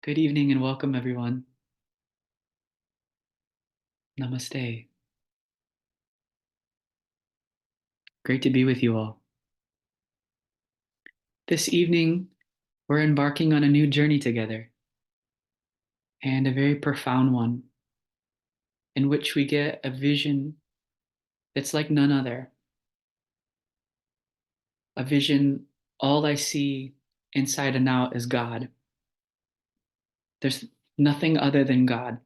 Good evening and welcome, everyone. Namaste. Great to be with you all. This evening, we're embarking on a new journey together, and a very profound one, in which we get a vision that's like none other. A vision, all I see inside and out is God. There's nothing other than God.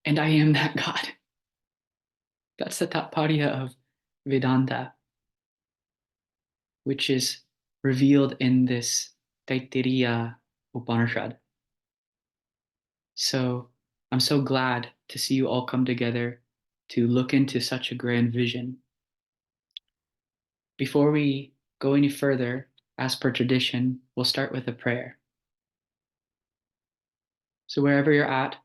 And I am that God. That's the Taittiriya of Vedanta, which is revealed in this Taittiriya Upanishad. So I'm so glad to see you all come together to look into such a grand vision. Before we go any further, as per tradition, we'll start with a prayer. So wherever you're at,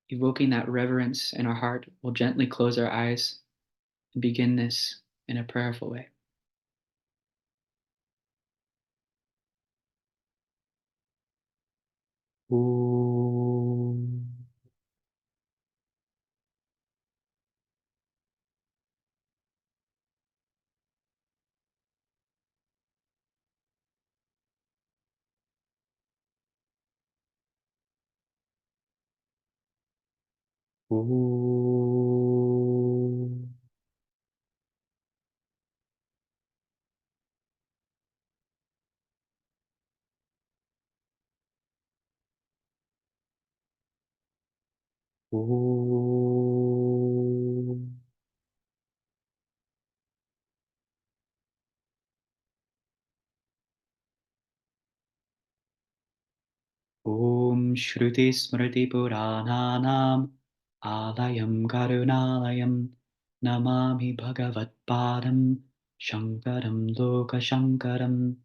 evoking that reverence in our heart, we'll gently close our eyes and begin this in a prayerful way. Om. Om. Om. Om Shruti Smriti Purananam Alayam Karunalayam Namami Bhagavat Padam Shankaram Loka Shankaram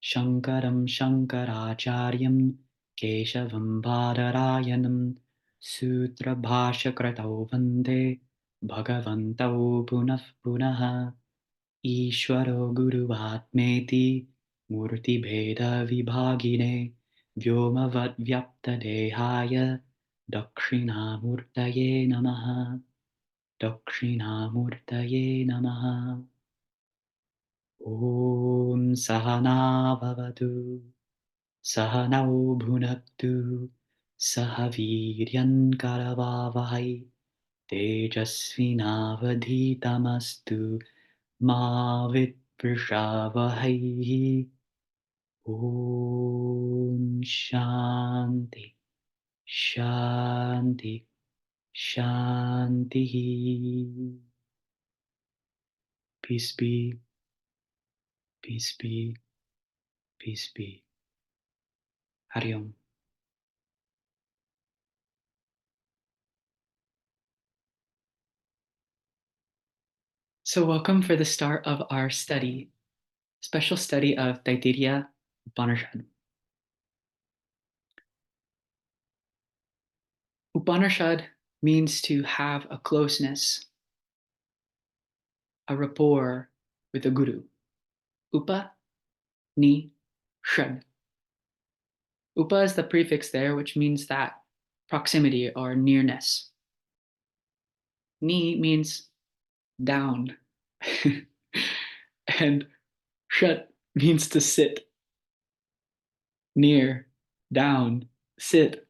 Shankaram Shankaracharyam Keshavam Badarayanam Sutra Bhasha Kratau Vande Bhagavantau Punah Punaha Ishvaro Guruvatmeti Murti Bheda Vibhagine Vyomavad Vyaptadehaya Dakshinamurtaye Namaha Dakshinamurtaye Namaha Om Sahana Bhavatu Sahanau Bhunaktu Sahaviryan Karavavahai Tejasvinavadhitamastu Ma Vidvrishavahai. Om Shanti Shanti Shanti. Peace be, peace be, peace be. Hari Om. So welcome for the start of our study, special study of Taittiriya Upanishad. Upanishad means to have a closeness, a rapport with a guru. Upa, ni, shad. Upa is the prefix there, which means that proximity or nearness. Ni means down. And shut means to sit. Near, down, sit.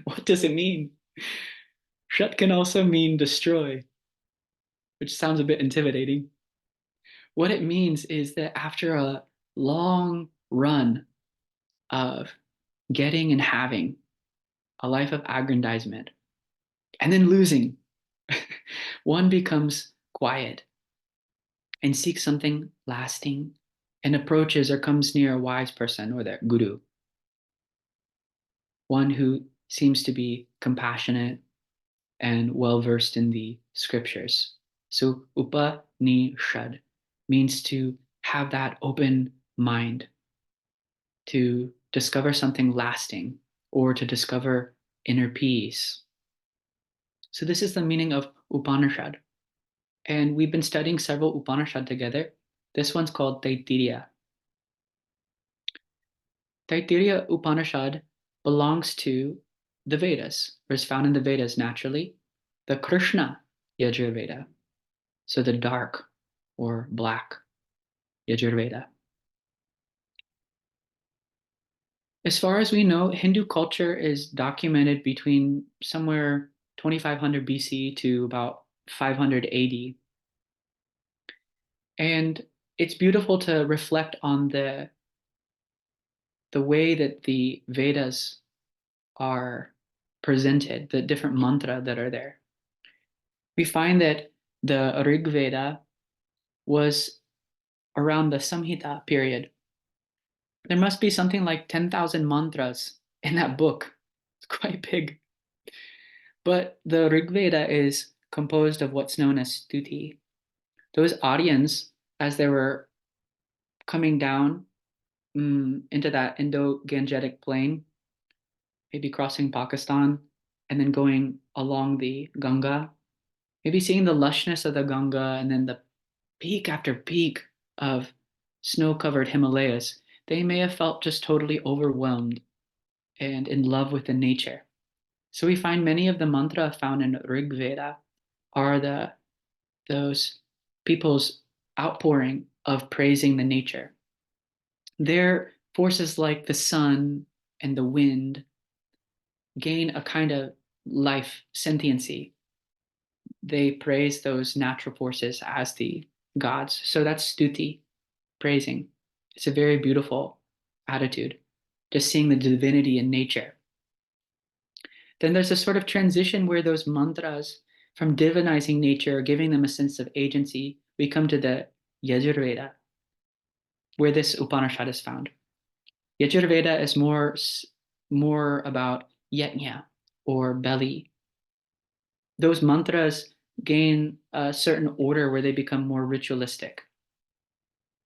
What does it mean? Shut can also mean destroy, which sounds a bit intimidating. What it means is that after a long run of getting and having a life of aggrandizement and then losing, one becomes quiet and seeks something lasting and approaches or comes near a wise person or their guru, one who seems to be compassionate and well versed in the scriptures. So Upanishad means to have that open mind, to discover something lasting or to discover inner peace. So this is the meaning of Upanishad. And we've been studying several Upanishad together. This one's called Taittiriya. Taittiriya Upanishad belongs to the Vedas, or is found in the Vedas naturally, the Krishna Yajurveda, so the dark or black Yajurveda. As far as we know, Hindu culture is documented between somewhere 2500 BC to about 500 AD. And it's beautiful to reflect on the way that the Vedas are presented, the different mantra that are there. We find that the Rig Veda was around the Samhita period. There must be something like 10,000 mantras in that book. It's quite big. But the Rig Veda is composed of what's known as stuti. Those audience, as they were coming down into that Indo-Gangetic plain, maybe crossing Pakistan, and then going along the Ganga, maybe seeing the lushness of the Ganga and then the peak after peak of snow-covered Himalayas, they may have felt just totally overwhelmed and in love with the nature. So we find many of the mantra found in Rig Veda are those people's outpouring of praising the nature. Their forces like the sun and the wind gain a kind of life, sentiency. They praise those natural forces as the gods. So that's stuti, praising. It's a very beautiful attitude, just seeing the divinity in nature. Then there's a sort of transition where those mantras, from divinizing nature, giving them a sense of agency, we come to the Yajurveda, where this Upanishad is found. Yajurveda is more about yajna, or belly. Those mantras gain a certain order where they become more ritualistic.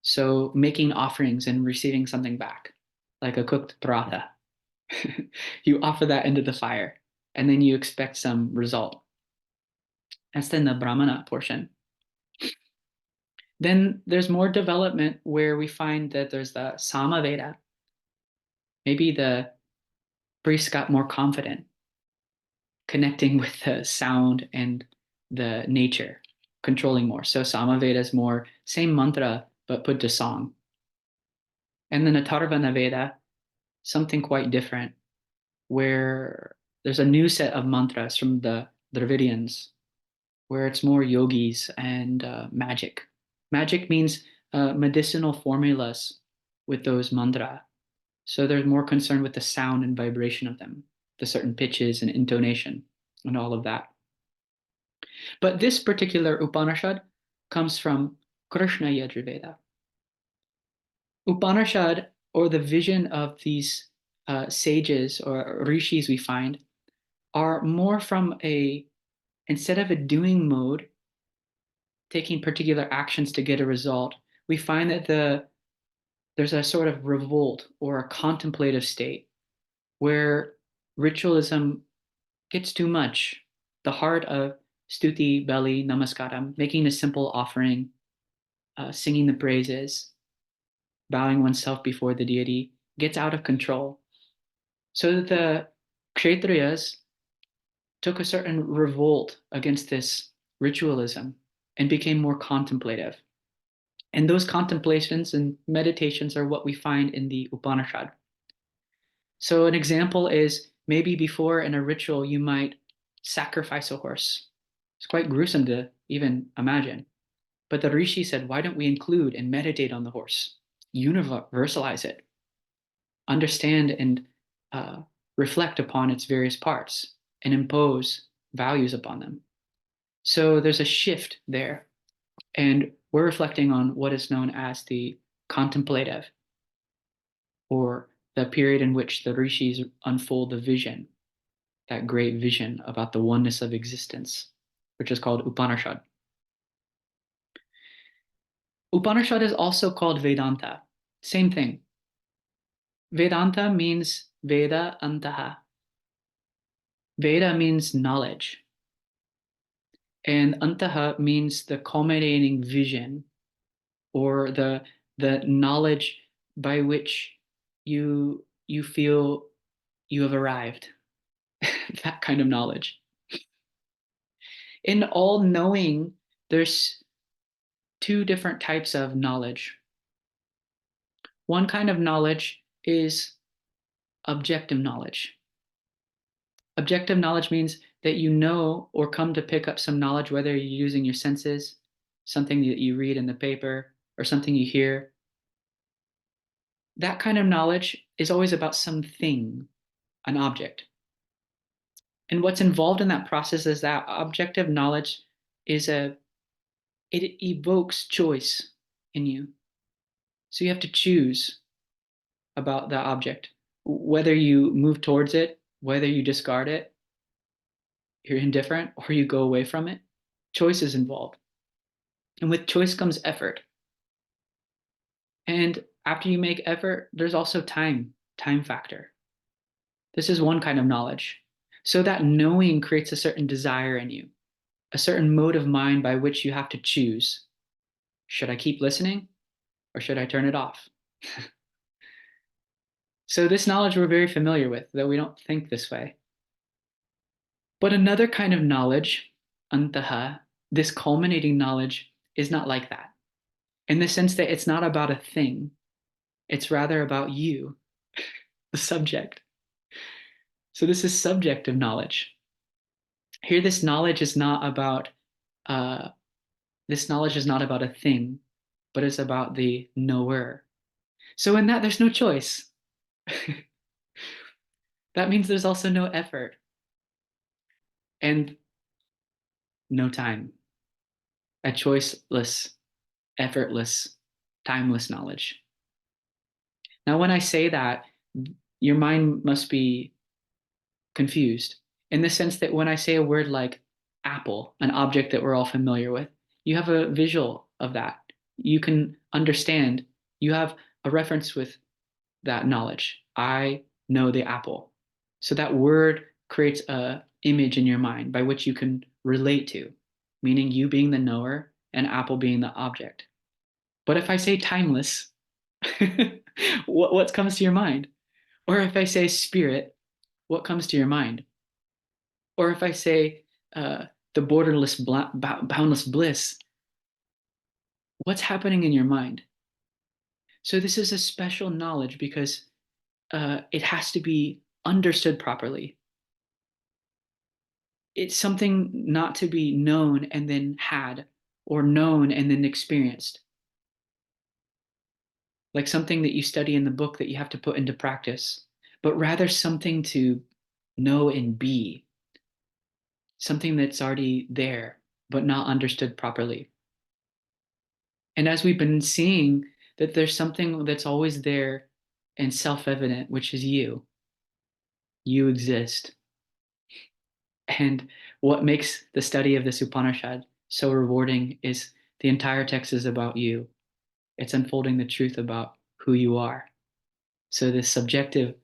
So making offerings and receiving something back, like a cooked paratha. You offer that into the fire, and then you expect some result. That's in the Brahmana portion. Then there's more development where we find that there's the Samaveda. Maybe the priest got more confident, connecting with the sound and the nature, controlling more. So Samaveda is more same mantra, but put to song. And then Atharvana Veda, something quite different, where there's a new set of mantras from the Dravidians, where it's more yogis and magic. Magic means medicinal formulas with those mantra. So there's more concern with the sound and vibration of them, the certain pitches and intonation and all of that. But this particular Upanishad comes from Krishna Yajurveda. Upanishad, or the vision of these sages or rishis we find, are more from instead of a doing mode, taking particular actions to get a result, we find that there's a sort of revolt or a contemplative state where ritualism gets too much. The heart of stuti, belly, namaskaram, making a simple offering, singing the praises, bowing oneself before the deity, gets out of control. So the kshatriyas took a certain revolt against this ritualism and became more contemplative. And those contemplations and meditations are what we find in the Upanishad. So an example is maybe before in a ritual, you might sacrifice a horse. It's quite gruesome to even imagine. But the rishi said, why don't we include and meditate on the horse? Universalize it. Understand and reflect upon its various parts and impose values upon them. So there's a shift there. And we're reflecting on what is known as the contemplative, or the period in which the rishis unfold the vision, that great vision about the oneness of existence, which is called Upanishad. Upanishad is also called Vedanta. Same thing. Vedanta means Veda Antaha. Veda means knowledge. And Antaha means the culminating vision, or the knowledge by which you you feel you have arrived. That kind of knowledge. In all knowing, there's two different types of knowledge. One kind of knowledge is objective knowledge. Objective knowledge means that you know or come to pick up some knowledge, whether you're using your senses, something that you read in the paper, or something you hear. That kind of knowledge is always about something, an object. And what's involved in that process is that objective knowledge it evokes choice in you. So you have to choose about the object, whether you move towards it, whether you discard it, you're indifferent, or you go away from it. Choice is involved. And with choice comes effort. And after you make effort, there's also time factor. This is one kind of knowledge. So that knowing creates a certain desire in you, a certain mode of mind by which you have to choose. Should I keep listening or should I turn it off? So this knowledge we're very familiar with, though we don't think this way. But another kind of knowledge, antaha, this culminating knowledge, is not like that. In the sense that it's not about a thing, it's rather about you, the subject. So this is subjective knowledge. Here, this knowledge is not about uh, a thing, but it's about the knower. So in that, there's no choice. That means there's also no effort and no time. A choiceless, effortless, timeless knowledge. Now, when I say that, your mind must be confused in the sense that when I say a word like apple, an object that we're all familiar with, you have a visual of that. You can understand, you have a reference with that knowledge. I know the apple. So that word creates a image in your mind by which you can relate to, meaning you being the knower and apple being the object. But if I say timeless, what comes to your mind? Or if I say spirit, what comes to your mind? Or if I say the borderless, boundless bliss, what's happening in your mind? So this is a special knowledge because it has to be understood properly. It's something not to be known and then had, or known and then experienced. Like something that you study in the book that you have to put into practice, but rather something to know and be, something that's already there, but not understood properly. And as we've been seeing, that there's something that's always there and self-evident, which is you. You exist. And what makes the study of this Upanishad so rewarding is the entire text is about you. It's unfolding the truth about who you are. So this subjective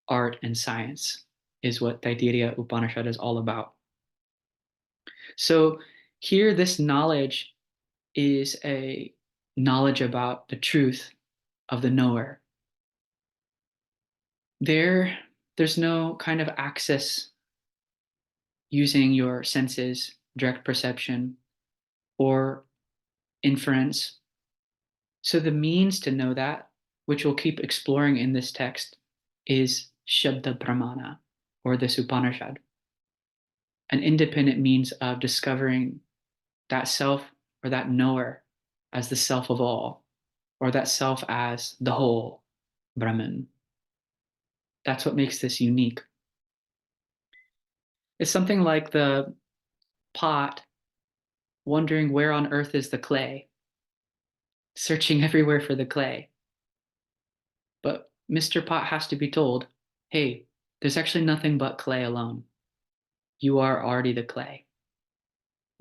art and science is what Taittiriya Upanishad is all about. So here, this knowledge is a knowledge about the truth of the knower. There's no kind of access using your senses, direct perception, or inference. So the means to know that, which we'll keep exploring in this text, is Shabda Pramana, or this Upanishad, an independent means of discovering that self or that knower as the self of all, or that self as the whole, Brahman. That's what makes this unique. It's something like the pot wondering where on earth is the clay, searching everywhere for the clay. But Mr. Pot has to be told, hey, there's actually nothing but clay alone. You are already the clay.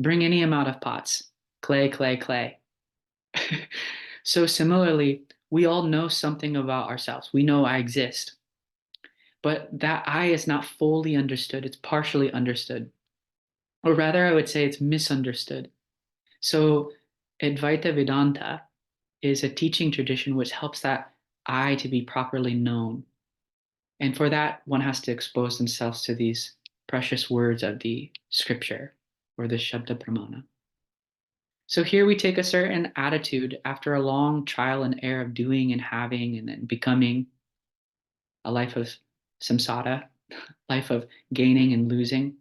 Bring any amount of pots. Clay, clay, clay. So similarly, we all know something about ourselves. We know I exist. But that I is not fully understood. It's partially understood. Or rather, I would say it's misunderstood. So Advaita Vedanta is a teaching tradition which helps that I to be properly known. And for that, one has to expose themselves to these precious words of the scripture or the Shabda Pramana. So here we take a certain attitude after a long trial and error of doing and having and then becoming a life of samsara, life of gaining and losing.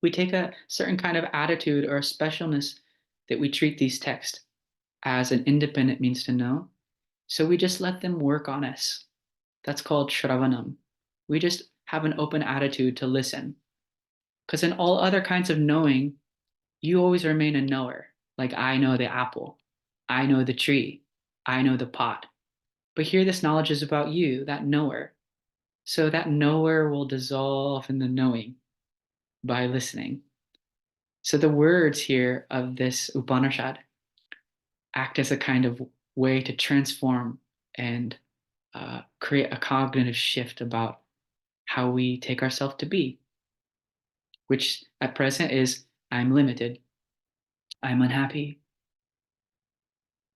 We take a certain kind of attitude or a specialness that we treat these texts as an independent means to know. So we just let them work on us. That's called shravanam. We just have an open attitude to listen. Because in all other kinds of knowing, you always remain a knower. Like, I know the apple, I know the tree, I know the pot. But here, this knowledge is about you, that knower. So that knower will dissolve in the knowing by listening. So the words here of this Upanishad act as a kind of way to transform and create a cognitive shift about how we take ourselves to be, which at present is I'm limited, I'm unhappy,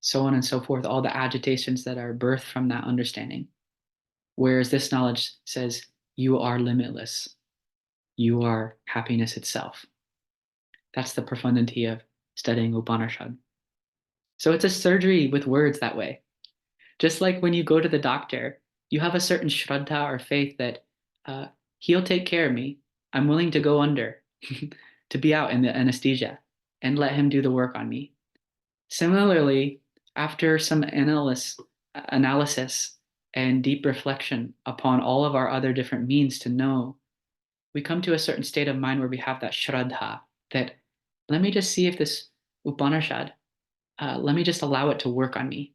so on and so forth, all the agitations that are birthed from that understanding. Whereas this knowledge says you are limitless, you are happiness itself. That's the profundity of studying Upanishad. So it's a surgery with words that way. Just like when you go to the doctor, you have a certain shraddha or faith that uh, he'll take care of me. I'm willing to go under, to be out in the anesthesia and let him do the work on me. Similarly, after some analysis and deep reflection upon all of our other different means to know, we come to a certain state of mind where we have that shraddha, that let me just see if this Upanishad, let me just allow it to work on me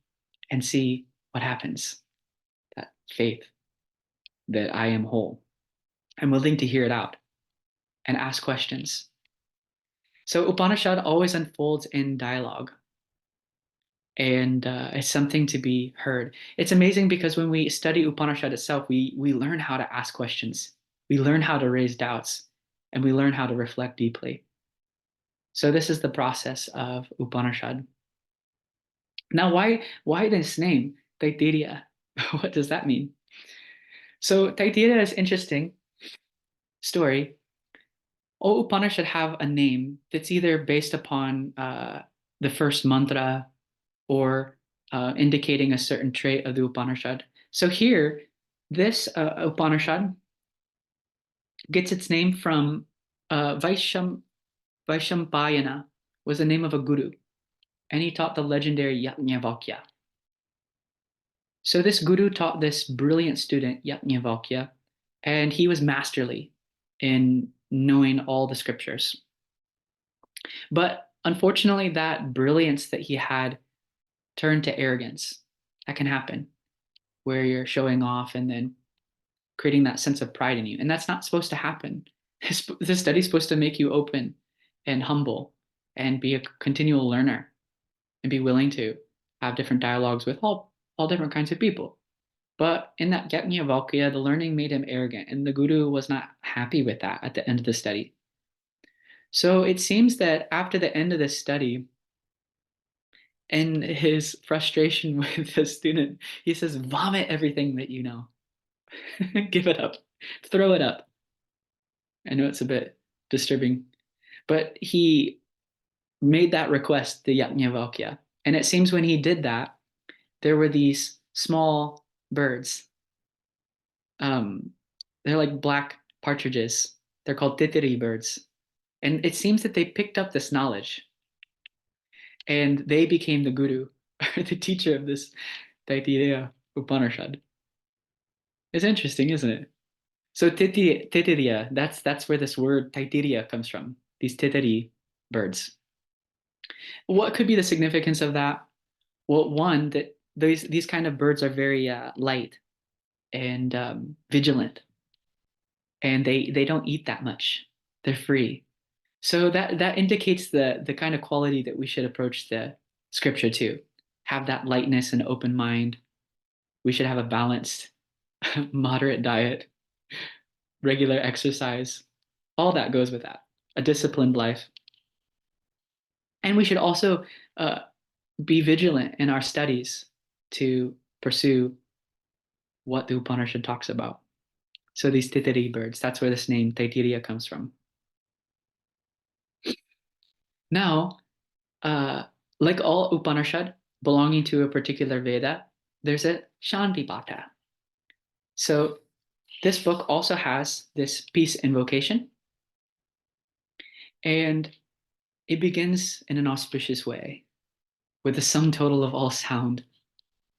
and see what happens. That faith that I am whole. I'm willing to hear it out and ask questions. So Upanishad always unfolds in dialogue, and it's something to be heard. It's amazing because when we study Upanishad itself, we learn how to ask questions, we learn how to raise doubts, and we learn how to reflect deeply. So this is the process of Upanishad. Now, why this name, Taittiriya? What does that mean? So Taittiriya is interesting story. All Upanishad have a name that's either based upon the first mantra or indicating a certain trait of the Upanishad. So here, this Upanishad gets its name from Vaishampayana was the name of a guru, and he taught the legendary Yajnavalkya. So this guru taught this brilliant student, Yajnavalkya, and he was masterly in knowing all the scriptures. But unfortunately, that brilliance that he had turned to arrogance. That can happen where you're showing off and then creating that sense of pride in you. And that's not supposed to happen. This study is supposed to make you open and humble and be a continual learner and be willing to have different dialogues with all different kinds of people. But in that Yajnavalkya, the learning made him arrogant, and the guru was not happy with that at the end of the study. So it seems that after the end of this study, in his frustration with the student, he says, vomit everything that you know. Give it up. Throw it up. I know it's a bit disturbing, but he made that request to Yajnavalkya. And it seems when he did that, there were these small birds. They're like black partridges. They're called titiri birds. And it seems that they picked up this knowledge and they became the guru, or the teacher of this Taittiriya Upanishad. It's interesting, isn't it? So Taittiriya, that's where this word Taittiriya comes from, these titiri birds. What could be the significance of that? Well, one, that these kind of birds are very light and vigilant, and they don't eat that much. They're free. So that indicates the kind of quality that we should approach the scripture to. Have that lightness and open mind. We should have a balanced, moderate diet, regular exercise. All that goes with that. A disciplined life. And we should also uh, be vigilant in our studies to pursue what the Upanishad talks about. So these Taittiriya birds, that's where this name Taittiriya comes from. Now, like all Upanishad belonging to a particular Veda, there's a Shanti Pata. So this book also has this peace invocation, and it begins in an auspicious way with the sum total of all sound,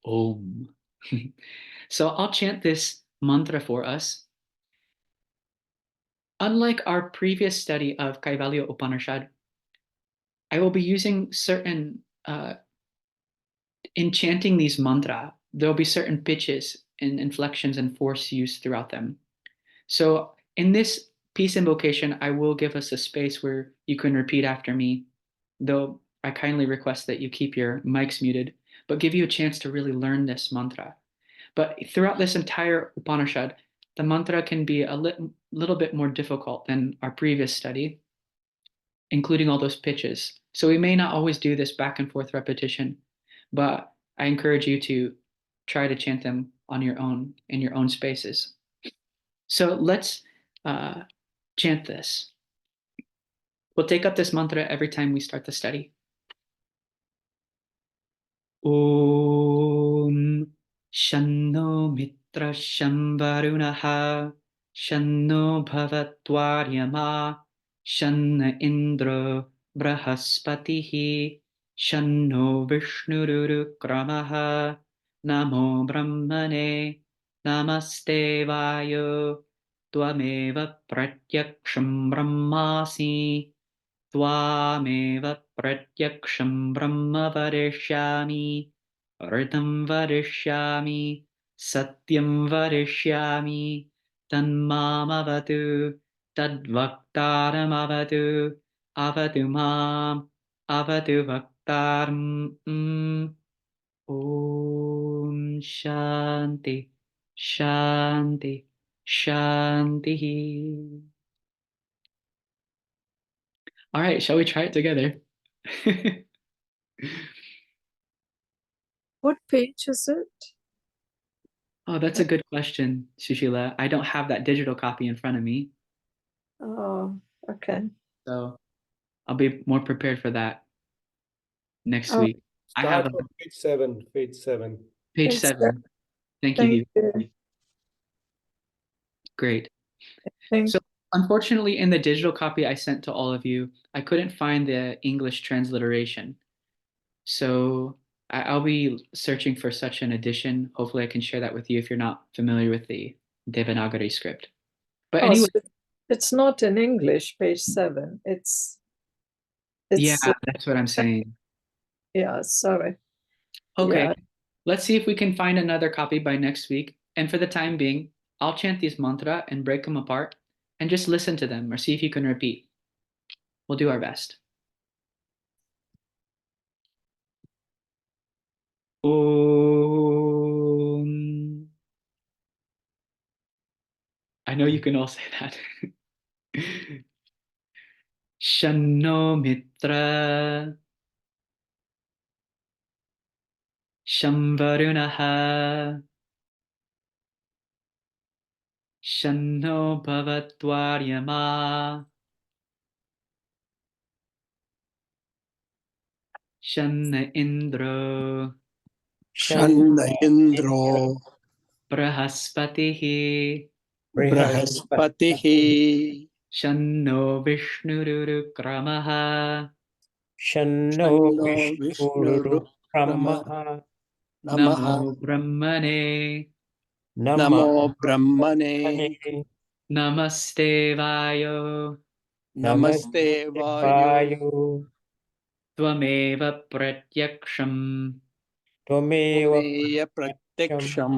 Om. So I'll chant this mantra for us. Unlike our previous study of Kaivalya Upanishad, I will be using certain, in chanting these mantra, there'll be certain pitches and inflections and force used throughout them. So in this peace invocation, I will give us a space where you can repeat after me, though I kindly request that you keep your mics muted, but give you a chance to really learn this mantra. But throughout this entire Upanishad, the mantra can be a little bit more difficult than our previous study, including all those pitches. So we may not always do this back and forth repetition, but I encourage you to try to chant them on your own in your own spaces. So let's chant this. We'll take up this mantra every time we start the study. Om Shanno Mitra Shambarunaha Shanno Bhavatvaryama Shanna Indra Brahaspatihi Shanno Vishnurukramaha Namo Brahmane Namaste Vayo Tvameva Pratyaksham Brahmasi त्वामेव प्रत्यक्षं ब्रह्म वरिष्यामि ऋतं वरिष्यामि सत्यं वरिष्यामि तन्मामवतु तद्वक्तारमवतु अवतु माम् अवतु वक्तारम् ॐ शान्ति शान्ति शान्तिः. All right, shall we try it together? What page is it? Oh, that's a good question, Sushila. I don't have that digital copy in front of me, Oh, okay. so I'll be more prepared for that next Oh, week. I have Start from page 7. Page 7. page page 7. Thank Thank you. you. Great. Thank So unfortunately, in the digital copy I sent to all of you, I couldn't find the English transliteration. So I'll be searching for such an edition. Hopefully I can share that with you if you're not familiar with the Devanagari script. But Oh, anyway, so it's not in English, page 7. It's yeah, that's what I'm saying. yeah, sorry. Okay, Yeah. let's see if we can find another copy by next week. And for the time being, I'll chant these mantra and break them apart and just listen to them or see if you can repeat. We'll do our best. Om. I know you can all say that. Shanno Mitra Shamvarunaha Shanno Bhavatvaryama Shanna Indra Shanna Indro Brahaspatihi Brahaspatihi Shanno Vishnurukramaha Shanno Shanno Vishnu Vishnurukrama Brahma Namaha Namo Brahmane Namo Brahmane Namaste Vayo Namaste Vayu Vayu Tvameva Pratyaksham Tvameva Tvameya Pratyaksham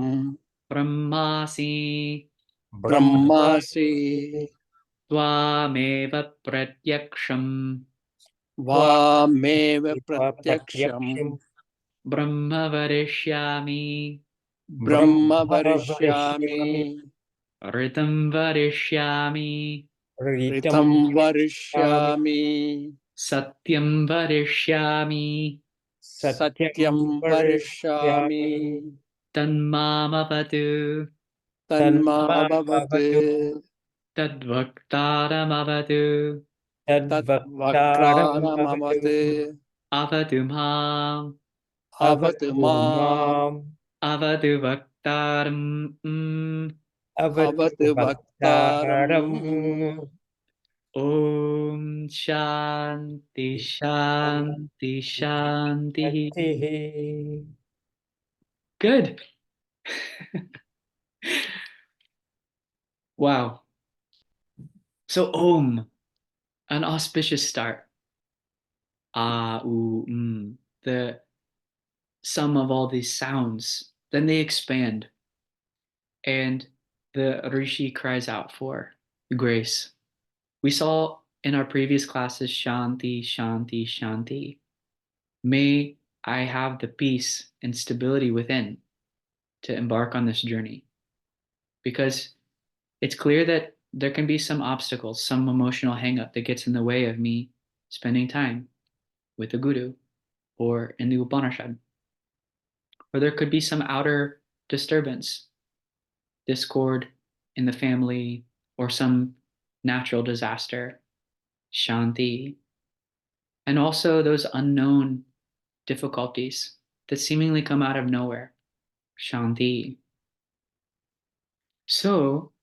Brahmasi Brahmasi Tvameva Pratyaksham Vameva Pratyaksham Pratyaksham Brahma Varishyami Brahma Varishyami Varishyami Ritam Varishyami Ritam Ritam Varishyami Varishyami Satyam Varishyami Satyam Satyam Varishyami Varishyami Tanmamavatu तन्मा तन्मा भवतु भवतु Tadvaktaramavatu. तद्वक्तारमवतु तद्वक्त्रारमवतु Avatu mam. अवतु अवतु माम् माम् Avatu vaktaram. अवतु अवतु वक्तारम् वक्तारम् Om Shanti Shanti Shanti. शान्तिः Good. Wow. So Om, an auspicious start. The sum of all these sounds. Then they expand, and the Rishi cries out for grace. We saw in our previous classes Shanti, Shanti, Shanti. May I have the peace and stability within to embark on this journey. Because it's clear that there can be some obstacles, some emotional hangup that gets in the way of me spending time with the Guru or in the Upanishad. Or there could be some outer disturbance, discord in the family, or some natural disaster, Shanti. And also those unknown difficulties that seemingly come out of nowhere, Shanti. So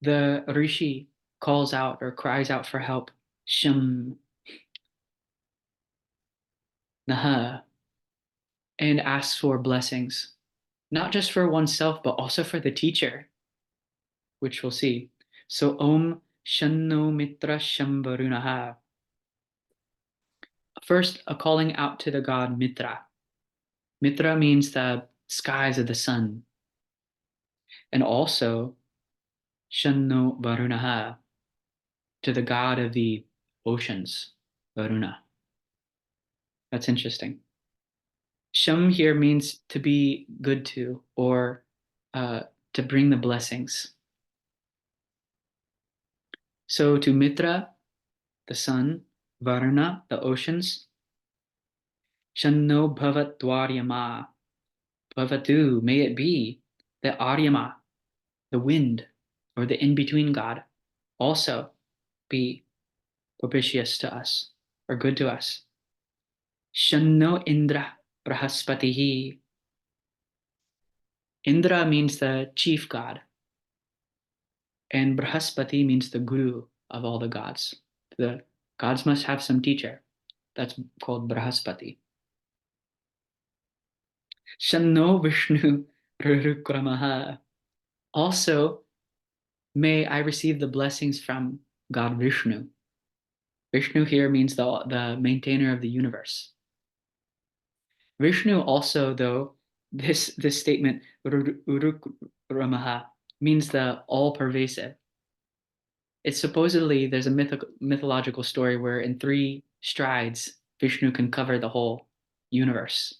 the Rishi calls out or cries out for help, Sham Naha, and asks for blessings, not just for oneself, but also for the teacher, which we'll see. So Om Shanno Mitra Shambarunaha. First, a calling out to the god Mitra. Mitra means the skies of the sun. And also Shanno Varunaha, to the god of the oceans, Varuna. That's interesting. Sham here means to be good to, or to bring the blessings. So to Mitra, the sun, Varuna, the oceans, Shanno Bhavat Dwaryama, Bhavatu, may it be that Aryama, the wind, or the in-between god, also be propitious to us, or good to us. Shanno Indra Brahaspatihi. Indra means the chief god, and Brahaspati means the guru of all the gods. The gods must have some teacher. That's called Brahaspati. Shanno Vishnu Rurukramaha. Also, may I receive the blessings from God Vishnu. Vishnu here means the maintainer of the universe. Vishnu also, though, this statement, Urukramaha, means the all-pervasive. It's supposedly, there's a mythological story where in 3 strides, Vishnu can cover the whole universe.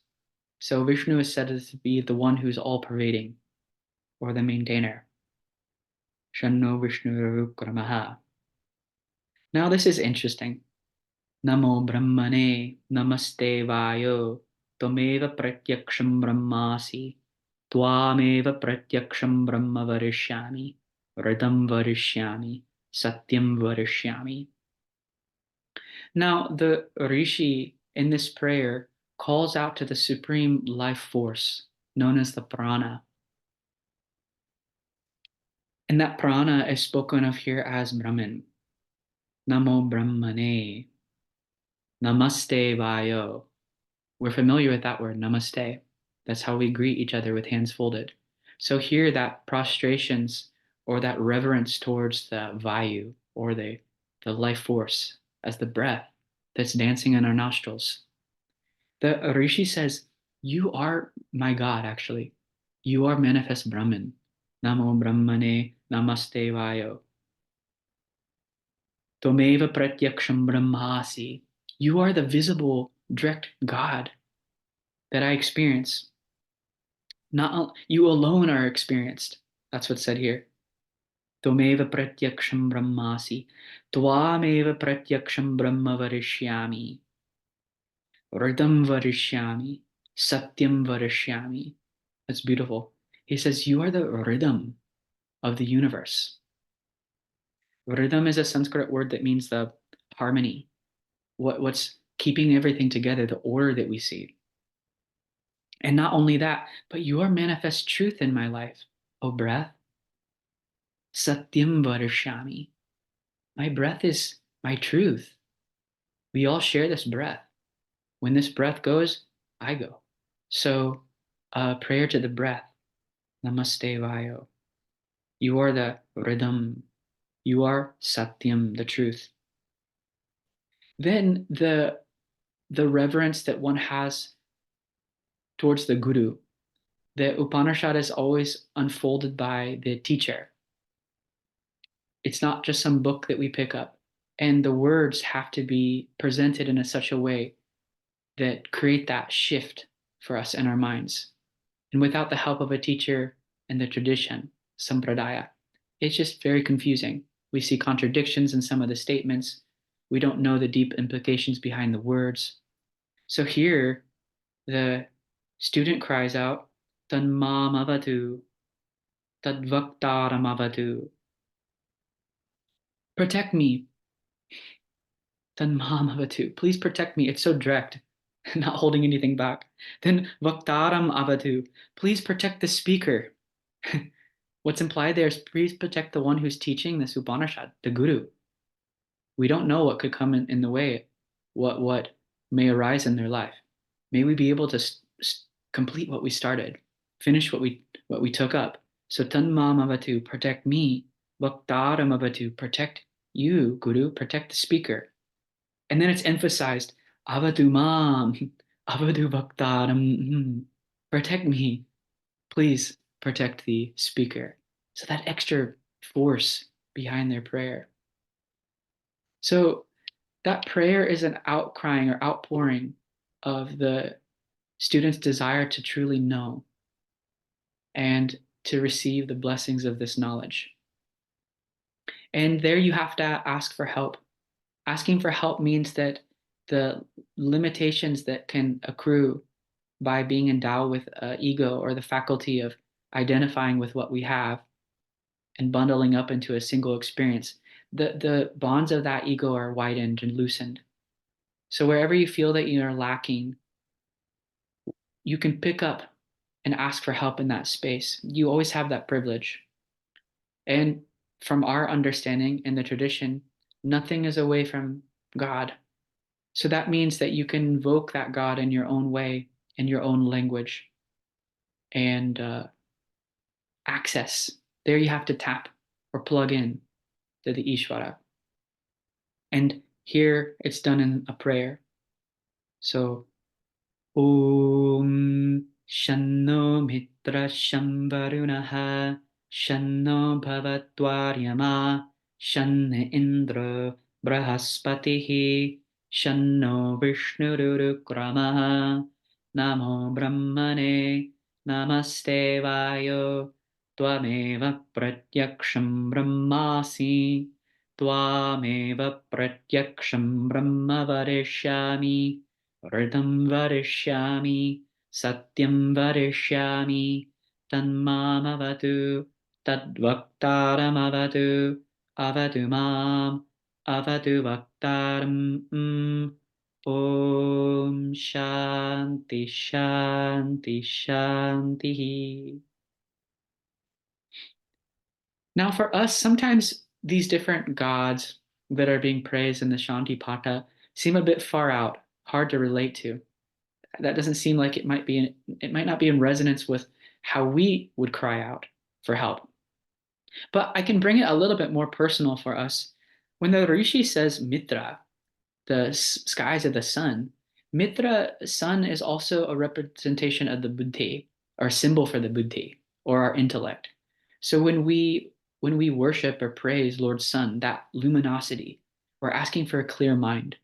So Vishnu is said to be the one who's all-pervading, or the maintainer. Shanno Vishnu Rukramaha. Now this is interesting. Namo Brahmane Namaste Vayo Tvameva Pratyaksham Brahmasi Tvameva Pratyaksham Brahma Varishyami Ridam Varishyami Satyam Varishyami. Now the Rishi in this prayer calls out to the supreme life force known as the prana. And that prana is spoken of here as Brahman. Namo Brahmane. Namaste Vayo. We're familiar with that word, namaste. That's how we greet each other with hands folded. So here that prostrations or that reverence towards the Vayu or the life force as the breath that's dancing in our nostrils. The Rishi says, you are my God, actually. You are manifest Brahman. Namo Brahmane Namaste Vayo. Tvameva Pratyaksham Brahmasi. You are the visible, direct God that I experience. Not you alone are experienced. That's what's said here. Tvameva Pratyaksham Brahmasi. Tvameva Pratyaksham Brahma Varishyami. Ridam Varishyami. Satyam Varishyami. That's beautiful. He says, you are the rhythm of the universe. Rhythm is a Sanskrit word that means the harmony, what's keeping everything together, the order that we see. And not only that, but you are manifest truth in my life, O breath. Satyam varishami. My breath is my truth. We all share this breath. When this breath goes, I go. So, prayer to the breath. Namaste Vayo. You are the rhythm. You are Satyam, the truth. Then the reverence that one has towards the Guru. The Upanishad is always unfolded by the teacher. It's not just some book that we pick up. And the words have to be presented in such a way that create that shift for us in our minds. And without the help of a teacher and the tradition, sampradaya, it's just very confusing. We see contradictions in some of the statements. We don't know the deep implications behind the words. So here, the student cries out, Tanmam avatu, tadvaktaram avatu. Protect me, Tanmam avatu. Please protect me. It's so direct, not holding anything back. Then vaktaram avatu. Please protect the speaker. What's implied there is please protect the one who's teaching this Upanishad, the Guru. We don't know what could come in the way, what may arise in their life. May we be able to complete what we started, finish what we took up. So Tanmam avatu, protect me. Vaktaram avatu, protect you, Guru, protect the speaker. And then it's emphasized, avadu mam, avadu vaktaram, protect me. Please protect the speaker. So that extra force behind their prayer. So that prayer is an outcrying or outpouring of the student's desire to truly know and to receive the blessings of this knowledge. And there you have to ask for help. Asking for help means that the limitations that can accrue by being endowed with ego or the faculty of identifying with what we have and bundling up into a single experience, the bonds of that ego are widened and loosened. So wherever you feel that you are lacking, you can pick up and ask for help in that space. You always have that privilege. And from our understanding in the tradition, nothing is away from God. So that means that you can invoke that God in your own way, in your own language, and access. There you have to tap or plug in to the Ishvara. And here it's done in a prayer. So, Om Shanno Mitra Shambarunaha Shanno Bhavatvaryama Shanne Indra Brahaspatihi Shanno Vishnurukramaha Namo Brahmane Namaste Vayo Tvameva Pratyaksham Brahmasi Tvameva Pratyaksham Brahma Varishyami Rhythm varishyami, satyam varishyami, tanmam avatu, tadvaktaram avatu, avatu mam, avatu vaktaram. Om Shanti Shanti Shanti. Now for us, sometimes these different gods that are being praised in the Shanti Pata seem a bit far out, hard to relate to. That doesn't seem like it might not be in resonance with how we would cry out for help. But I can bring it a little bit more personal for us. When the Rishi says Mitra, the skies of the sun, Mitra, sun is also a representation of the buddhi, or symbol for the buddhi, or our intellect. So when we worship or praise Lord Sun, that luminosity, we're asking for a clear mind.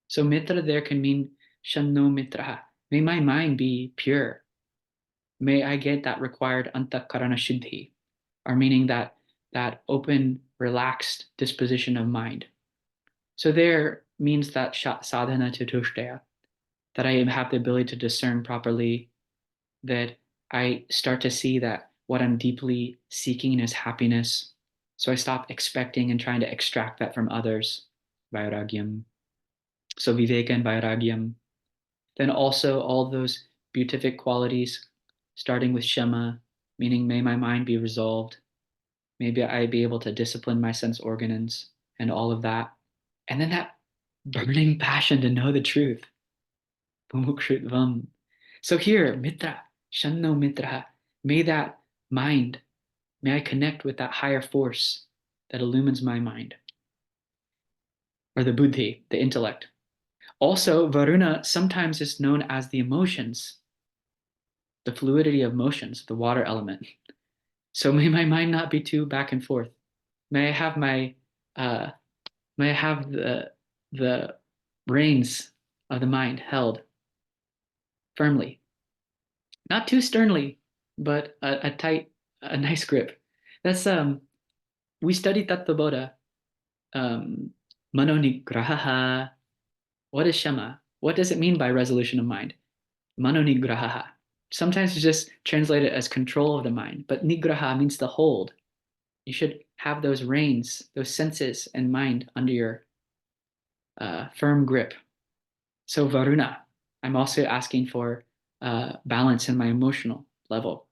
So Mitra there can mean Shanno Mitra. May my mind be pure. May I get that required antakarana shuddhi, or meaning that open, relaxed disposition of mind. So there means that sadhana chatushtaya, that I have the ability to discern properly, that I start to see that what I'm deeply seeking is happiness. So I stop expecting and trying to extract that from others. Vairagyam. So viveka and vairagyam. Then also all those beatific qualities, starting with shama, meaning may my mind be resolved. Maybe I be able to discipline my sense organs and all of that. And then that burning passion to know the truth. Mumukshutvam. So here, mitra, shanno mitra, may that mind, may I connect with that higher force that illumines my mind, or the buddhi, the intellect. Also, Varuna sometimes is known as the emotions, the fluidity of motions, the water element. So may my mind not be too back and forth. May I have uh, may I have the reins of the mind held firmly, not too sternly, but a tight, a nice grip. That's we studied Tattva Manonigraha. What is Shama? What does it mean by resolution of mind? Manonigraha. Sometimes it's just translated as control of the mind, but nigraha means to hold. You should have those reins, those senses and mind under your firm grip. So Varuna, I'm also asking for balance in my emotional level.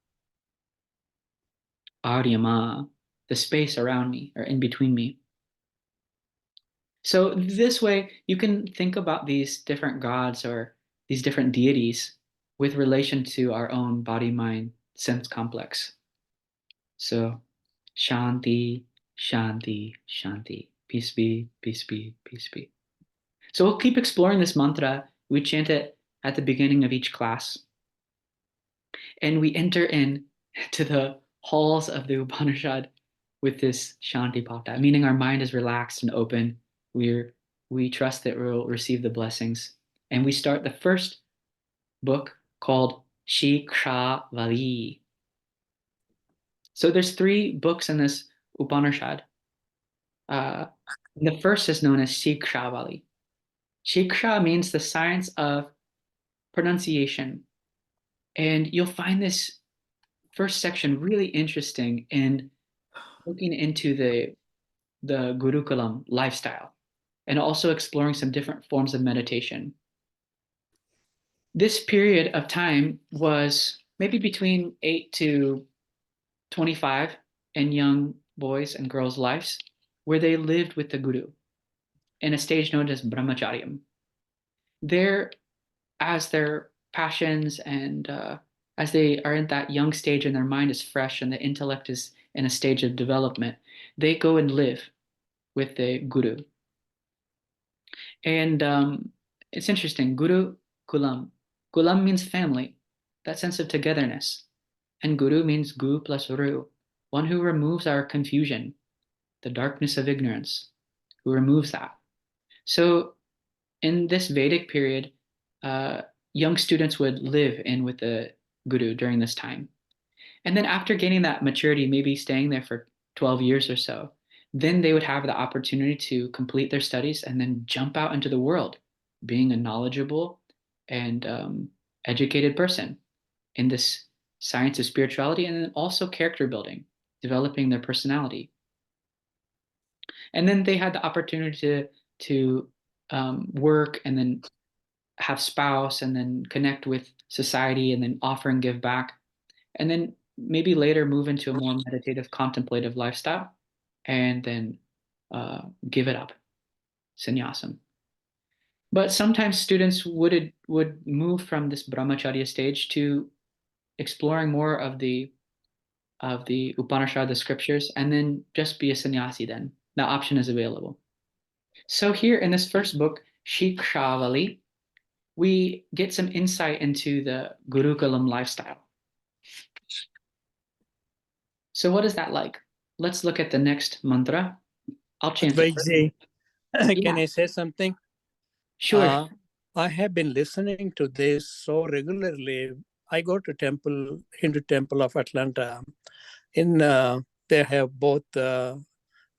Aryama, the space around me or in between me. So this way, you can think about these different gods or these different deities with relation to our own body, mind, sense complex. So Shanti, Shanti, Shanti. Peace be, peace be, peace be. So we'll keep exploring this mantra. We chant it at the beginning of each class. And we enter in to the halls of the Upanishad with this Shanti Pata, meaning our mind is relaxed and open. We trust that we'll receive the blessings. And we start the first book called Shikshravali. So there's 3 books in this Upanishad. The first is known as Shikshravali. Shiksha means the science of pronunciation. And you'll find this first section really interesting in looking into the Gurukulam lifestyle and also exploring some different forms of meditation. This period of time was maybe between 8 to 25 in young boys and girls' lives, where they lived with the Guru in a stage known as Brahmacharyam. There, as their passions and as they are in that young stage and their mind is fresh and the intellect is in a stage of development, they go and live with the Guru. And it's interesting, Guru Kulam. Kulam means family, that sense of togetherness. And Guru means Gu plus Ru, one who removes our confusion, the darkness of ignorance, who removes that. So in this Vedic period, young students would live in with the Guru during this time. And then after gaining that maturity, maybe staying there for 12 years or so, then they would have the opportunity to complete their studies and then jump out into the world, being a knowledgeable and educated person in this science of spirituality, and then also character building, developing their personality. And then they had the opportunity to work and then have spouse and then connect with society and then offer and give back. And then maybe later move into a more meditative, contemplative lifestyle and then give it up, sannyasam. But sometimes students would move from this brahmacharya stage to exploring more of the Upanishad, the scriptures, and then just be a sannyasi then. That option is available. So here in this first book, Shikshavali, we get some insight into the Gurukulam lifestyle. So what is that like? Let's look at the next mantra. I'll chant it. Advait, can Yeah. I say something? Sure. I have been listening to this so regularly. I go to Hindu temple of Atlanta. They have both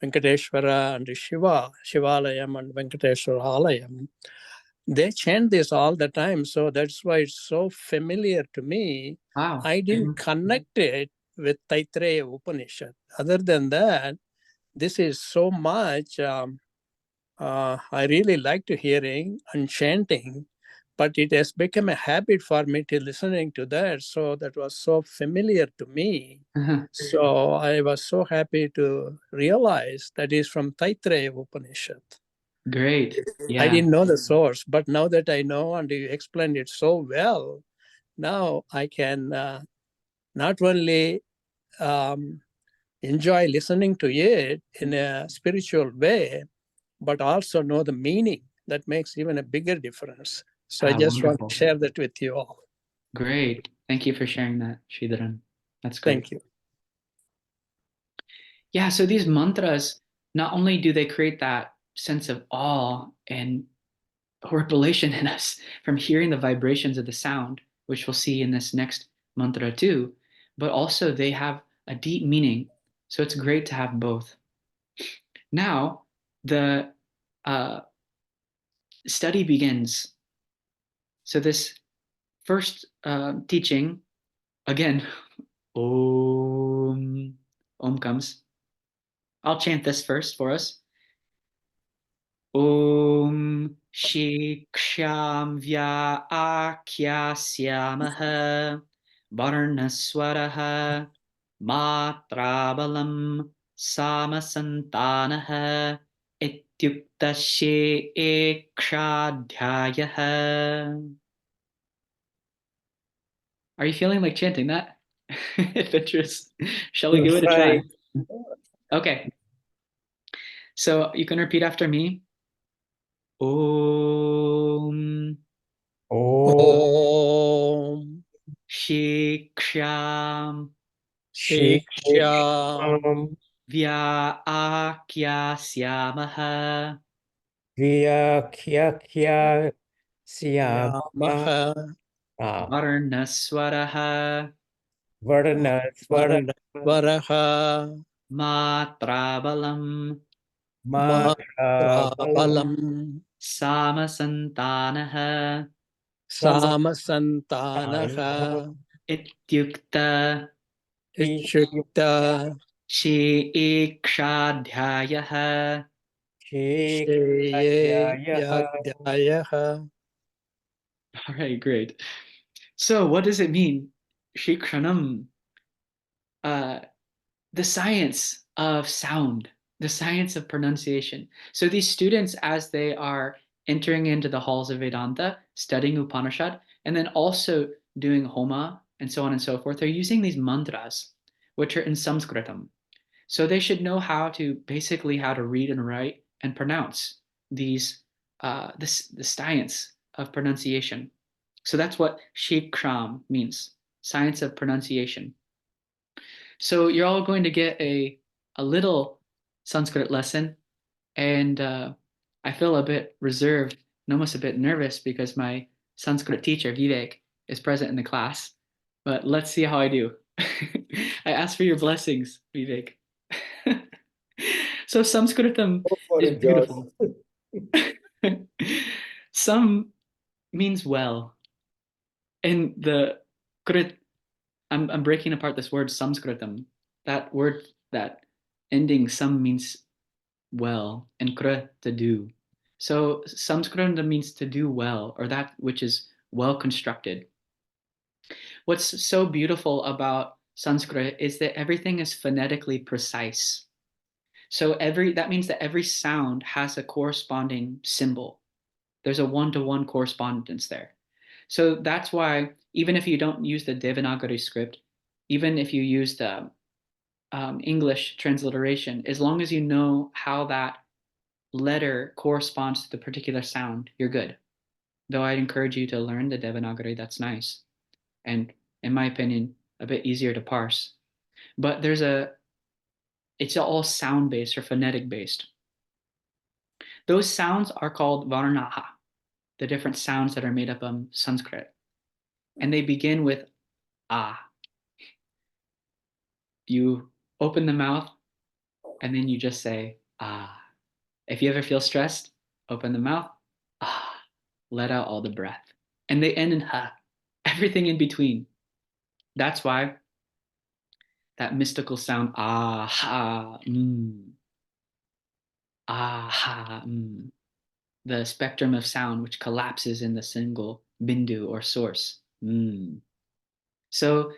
Venkateshwara and Shivalayam and Venkateshwara Alayam. They chant this all the time, so that's why it's so familiar to me. Wow. I didn't connect it with Taittiriya Upanishad. Other than that, this is so much. I really like to hearing and chanting, but it has become a habit for me to listening to that. So that was so familiar to me. So I was so happy to realize that is from Taittiriya Upanishad. Great. Yeah. I didn't know the source, but now that I know and you explained it so well, now I can not only enjoy listening to it in a spiritual way, but also know the meaning. That makes even a bigger difference. So I just Wonderful. want to share that with you all. Great. Thank you for sharing that, Sridharan. That's great. Thank you. Yeah, so these mantras, not only do they create that sense of awe and horripilation in us from hearing the vibrations of the sound, which we'll see in this next mantra too, but also they have a deep meaning. So it's great to have both. Now, the study begins. So this first teaching, again, Om, Om comes. I'll chant this first for us. Om Shiksham Vya Akyasyamaha Varnaswaraha Matrabalam Samasantanaha Ityuktashe Ekshadhyayaha. Are you feeling like chanting that? Adventurous. Shall we give it a try? Okay. So you can repeat after me. Om Om Shiksham Shiksham Vyakyasyamaha Vyakhyakya Syamaha Yamaha Varnaswaraha Varnasvara Varnasvaraha Matrabalam Matrabalam Matrabalam Samasantanaha Samasantanaha Ityukta Ichukta Shikshadhyayaha. Sheye Shekadhyayaha. Yadhyayaha. All right, great. So what does it mean? Shikranam, the science of sound, the science of pronunciation. So these students, as they are entering into the halls of Vedanta, studying Upanishad, and then also doing Homa and so on and so forth, they're using these mantras, which are in Sanskritam. So they should know how to basically how to read and write and pronounce these the science of pronunciation. So that's what Shikram means, science of pronunciation. So you're all going to get a little Sanskrit lesson, and I feel a bit reserved and almost a bit nervous because my Sanskrit teacher Vivek is present in the class. But let's see how I do. I ask for your blessings, Vivek. So Sanskritam Go for is it, Josh. beautiful. Some means well. And the krit, I'm breaking apart this word Sanskritam. That word, that ending some means well, and krit to do. So Sanskritam means to do well, or that which is well constructed. What's so beautiful about Sanskrit is that everything is phonetically precise. So that means that every sound has a corresponding symbol. There's a one-to-one correspondence there. So that's why even if you don't use the Devanagari script, even if you use the English transliteration, as long as you know how that letter corresponds to the particular sound, you're good. Though I'd encourage you to learn the Devanagari, that's nice. And in my opinion, a bit easier to parse. But it's all sound-based or phonetic-based. Those sounds are called varnaha, the different sounds that are made up of Sanskrit. And they begin with ah. You open the mouth and then you just say ah. If you ever feel stressed, open the mouth, ah, let out all the breath. And they end in ha, everything in between. That's why that mystical sound, ah, ha, ah, ha, the spectrum of sound which collapses in the single bindu or source. So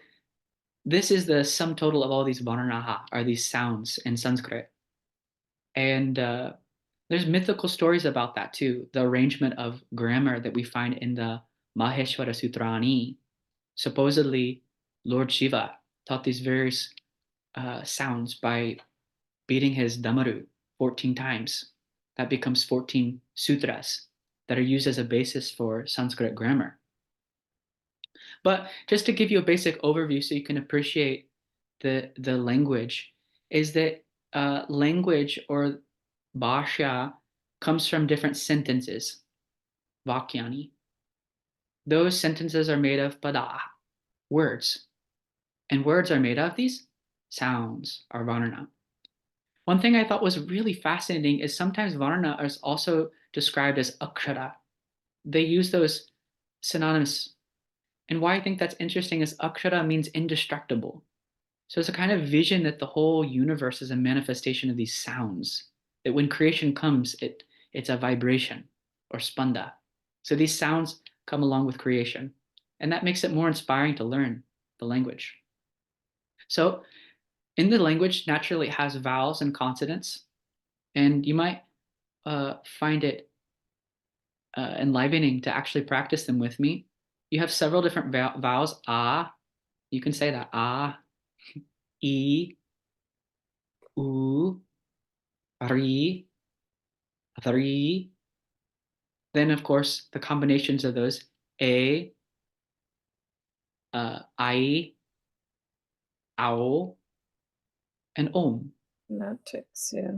this is the sum total of all these varnaha, are these sounds in Sanskrit. And there's mythical stories about that too. The arrangement of grammar that we find in the Maheshwara Sutrani. Supposedly, Lord Shiva taught these various sounds by beating his damaru 14 times. That becomes 14 sutras that are used as a basis for Sanskrit grammar. But just to give you a basic overview so you can appreciate the language, is that language or bhasha comes from different sentences, vakyani. Those sentences are made of pada, words. And words are made of these sounds, or varna. One thing I thought was really fascinating is sometimes varna is also described as akshara. They use those synonymous. And why I think that's interesting is akshara means indestructible. So it's a kind of vision that the whole universe is a manifestation of these sounds. That when creation comes, it's a vibration or spanda. So these sounds come along with creation. And that makes it more inspiring to learn the language. So in the language, naturally it has vowels and consonants. And you might find it enlivening to actually practice them with me. You have several different vowels. Ah, you can say that. Ah, e, u, ri, three. Then, of course, the combinations of those a, I, ow, and om. Matrix, yeah.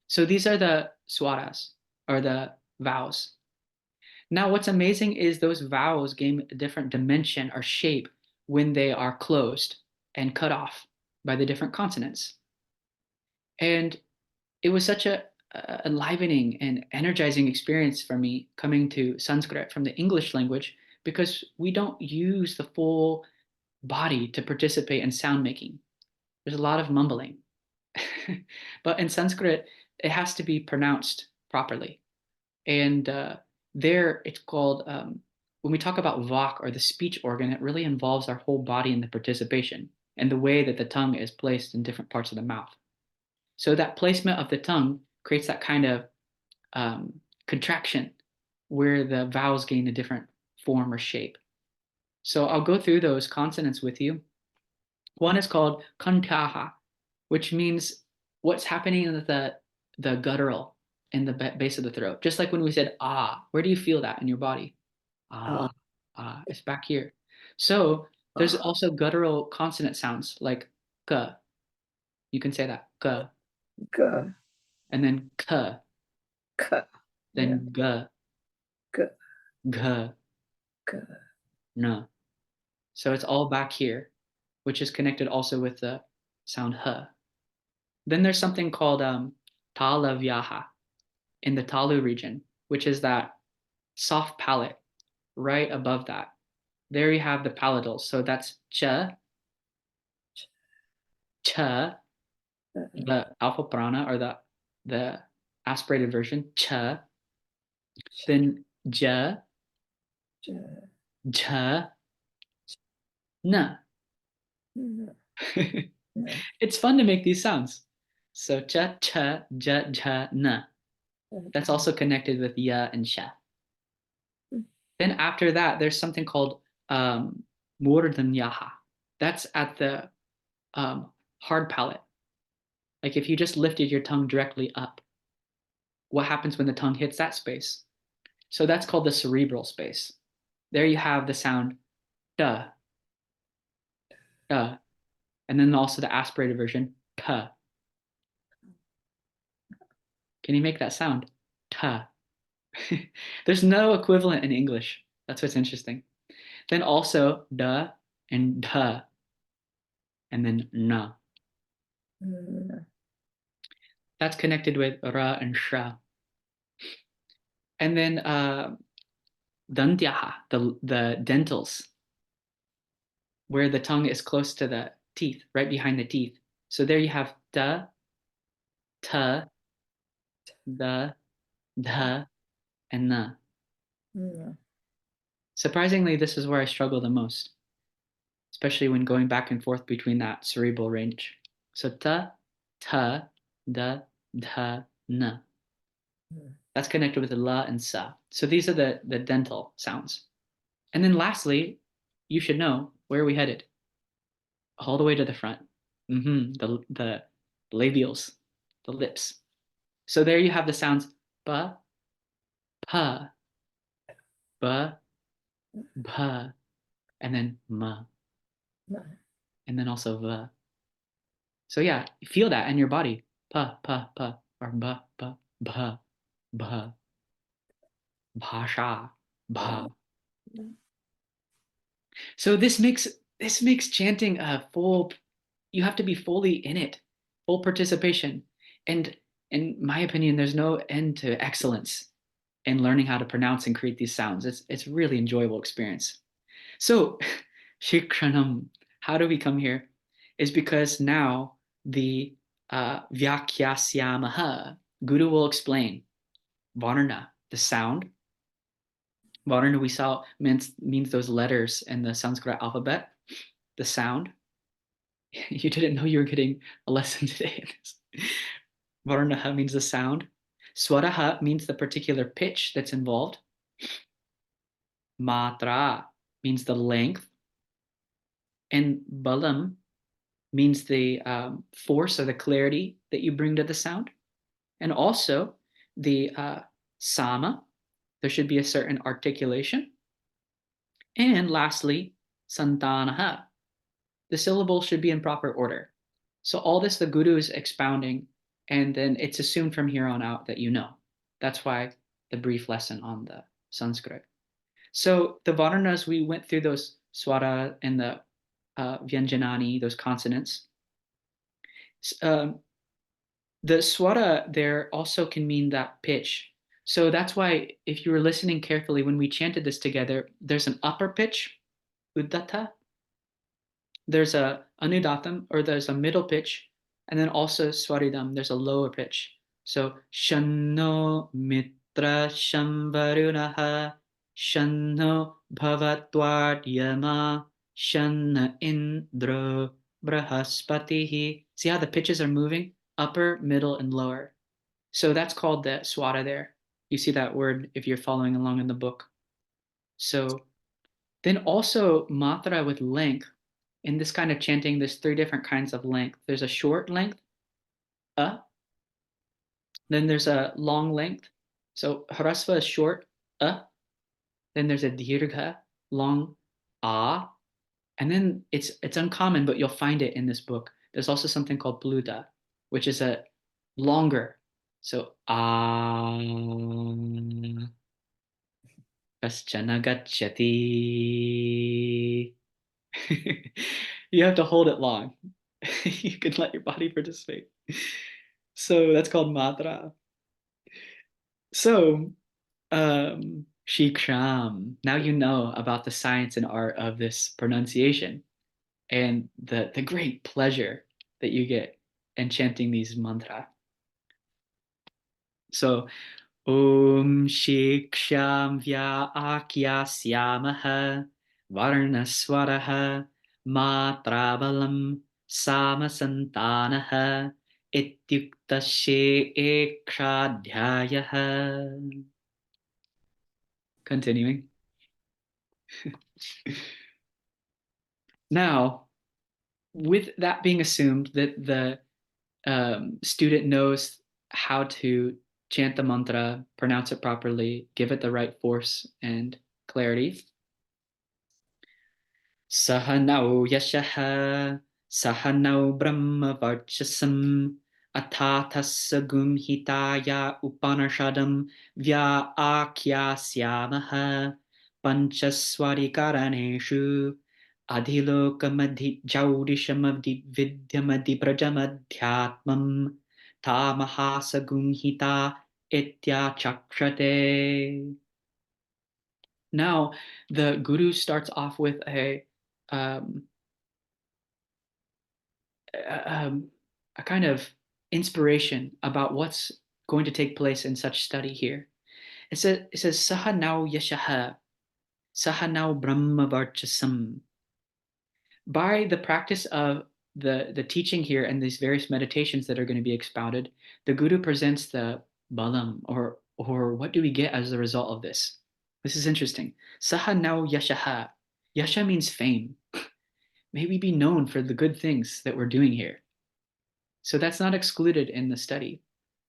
So these are the swaras, or the vowels. Now, what's amazing is those vowels gain a different dimension or shape when they are closed and cut off by the different consonants. And it was such a enlivening and energizing experience for me coming to Sanskrit from the English language, because we don't use the full body to participate in sound making. There's a lot of mumbling. But in Sanskrit, it has to be pronounced properly. And there it's called, when we talk about vak or the speech organ, it really involves our whole body in the participation and the way that the tongue is placed in different parts of the mouth. So that placement of the tongue creates that kind of contraction where the vowels gain a different form or shape. So I'll go through those consonants with you. One is called kantaha, which means what's happening in the guttural in the base of the throat. Just like when we said ah, where do you feel that in your body? Ah, it's back here. So there's also guttural consonant sounds like k. You can say that k. G, And then k. K, Then g. G, G. G. No. So it's all back here, which is connected also with the sound h. Then there's something called talavyaha in the talu region, which is that soft palate right above that. There you have the palatals. So that's cha, cha, the alpha prana, or the aspirated version, cha. Then ja, J, ja, na. N, It's fun to make these sounds. So cha, cha, ja, ja, na. That's also connected with ya and sha. Then after that, there's something called murdanyaha. That's at the hard palate. Like if you just lifted your tongue directly up, what happens when the tongue hits that space? So that's called the cerebral space. There you have the sound duh, duh, and then also the aspirated version, ta. Can you make that sound? Ta. There's no equivalent in English. That's what's interesting. Then also duh and duh, and then na. N. That's connected with ra and sha. And then dantyaha, the dentals. where the tongue is close to the teeth, right behind the teeth. So there you have da, ta, da, dha, and na. Surprisingly, this is where I struggle the most, especially when going back and forth between that cerebral range. So ta, da, dha, na. That's connected with the la and sa. So these are the dental sounds. And then lastly, you should know, where are we headed? All the way to the front. The labials, the lips. So there you have the sounds ba, pa, ba, bha, and then ma, and then also va. So yeah, feel that in your body. Pa, pa, pa, or ba, ba, bha, bha, bhasha, bha. So this makes chanting a full. You have to be fully in it, full participation. And in my opinion, there's no end to excellence in learning how to pronounce and create these sounds. It's a really enjoyable experience. So, Shikshanam, how do we come here? Is because now the Vyakyasyamaha, Guru will explain Varna, the sound. Varna we saw means those letters in the Sanskrit alphabet, the sound. You didn't know you were getting a lesson today in this. Varnaha means the sound. Swaraha means the particular pitch that's involved. Matra means the length. And balam means the force or the clarity that you bring to the sound. And also the sama, there should be a certain articulation. And lastly, santanaha, the syllables should be in proper order. So all this the Guru is expounding, and then it's assumed from here on out that you know. That's why the brief lesson on the Sanskrit. So the Varnas, we went through those swara and the vyanjanani, those consonants. The swara there also can mean that pitch. So that's why if you were listening carefully when we chanted this together, there's an upper pitch, uddata. There's a anudatam, or there's a middle pitch, and then also swaridam, there's a lower pitch. So shanno mitra shamvarunaha shanno bhavatvad yama shanna indra brahaspatihi. See how the pitches are moving? Upper, middle, and lower. So that's called the swara there. You see that word if you're following along in the book. So then also matra with length. In this kind of chanting, there's 3 different kinds of length. There's a short length, then there's a long length. So harasva is short, then there's a dirgha, long, and then it's uncommon, but you'll find it in this book. There's also something called pluta, which is a longer. So kaschana gacchati. You have to hold it long. You can let your body participate. So that's called matra. So, shiksham. Now you know about the science and art of this pronunciation and the great pleasure that you get in chanting these mantra. So, Om Shiksham Vya Akyasyamaha Varnaswaraha Matrabalam Samasantanaha Ityuktashe Ekshadhyayaha. Continuing. Now, with that being assumed that the student knows how to chant the mantra, pronounce it properly, give it the right force and clarity. Sahanau yashaha, sahanau brahma varchasam, atathassa gumhitaya upanishadam vya akyasyamaha panchaswarikaraneshu adhilokamadhi jaurishamadhi vidyamadhi prajamadhyatmam tamahasa gumhita ityachakshate. Now, the Guru starts off with a a kind of inspiration about what's going to take place in such study here. It says saha now yashaha, saha now brahmavarchasam. By the practice of the teaching here and these various meditations that are going to be expounded, the Guru presents the balam, or what do we get as a result of this? This is interesting. Saha now yashaha. Yasha means fame. May we be known for the good things that we're doing here. So that's not excluded in the study.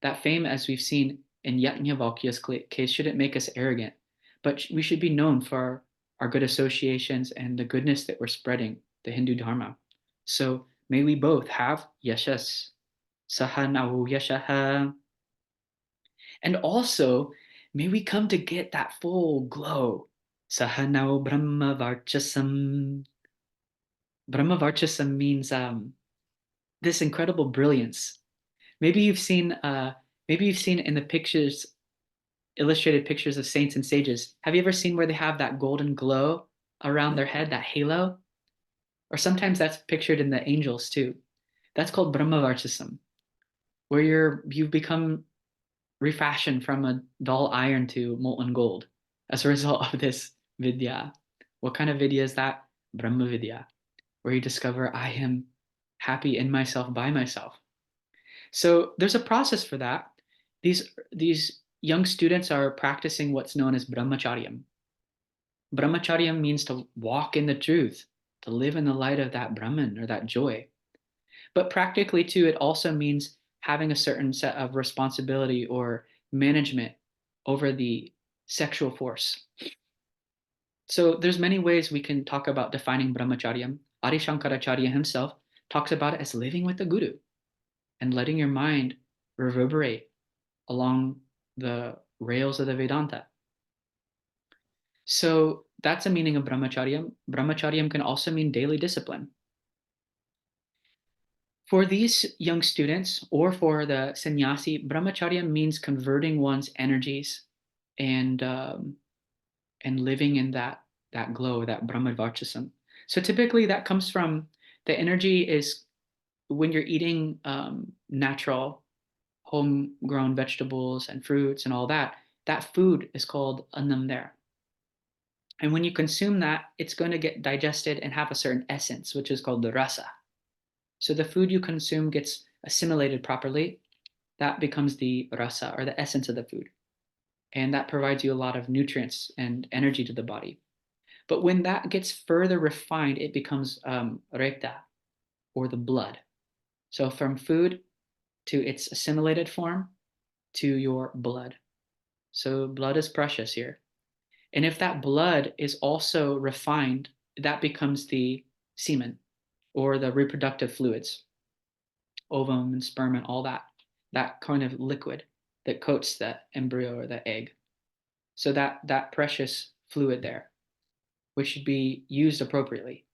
That fame, as we've seen in Yajnavalkya's case, shouldn't make us arrogant, but we should be known for our good associations and the goodness that we're spreading, the Hindu Dharma. So may we both have yashas, sahanahu yashaha. And also, may we come to get that full glow. Sahanao brahmavarchasam. Brahmavarchasam means this incredible brilliance. Maybe you've seen in the pictures, illustrated pictures of saints and sages. Have you ever seen where they have that golden glow around their head, that halo? Or sometimes that's pictured in the angels too. That's called Brahmavarchasam, where you've become refashioned from a dull iron to molten gold as a result of this vidya. What kind of vidya is that? Brahma vidya, where you discover I am happy in myself by myself. So there's a process for that. These young students are practicing what's known as brahmacharyam. Brahmacharyam means to walk in the truth, to live in the light of that Brahman or that joy. But practically too, it also means having a certain set of responsibility or management over the sexual force. So there's many ways we can talk about defining brahmacharyam. Adi Shankaracharya himself talks about it as living with the Guru and letting your mind reverberate along the rails of the Vedanta. So that's a meaning of brahmacharyam. Brahmacharyam can also mean daily discipline. For these young students, or for the sannyasi, brahmacharya means converting one's energies and living in that glow, that brahmavarchasam. So typically that comes from the energy is when you're eating natural, homegrown vegetables and fruits and all that. That food is called annam there. And when you consume that, it's going to get digested and have a certain essence, which is called the rasa. So the food you consume gets assimilated properly. That becomes the rasa, or the essence of the food. And that provides you a lot of nutrients and energy to the body. But when that gets further refined, it becomes rekta, or the blood. So from food to its assimilated form to your blood. So blood is precious here. And if that blood is also refined, that becomes the semen, or the reproductive fluids, ovum and sperm and all that kind of liquid that coats the embryo or the egg. So that precious fluid there, which should be used appropriately,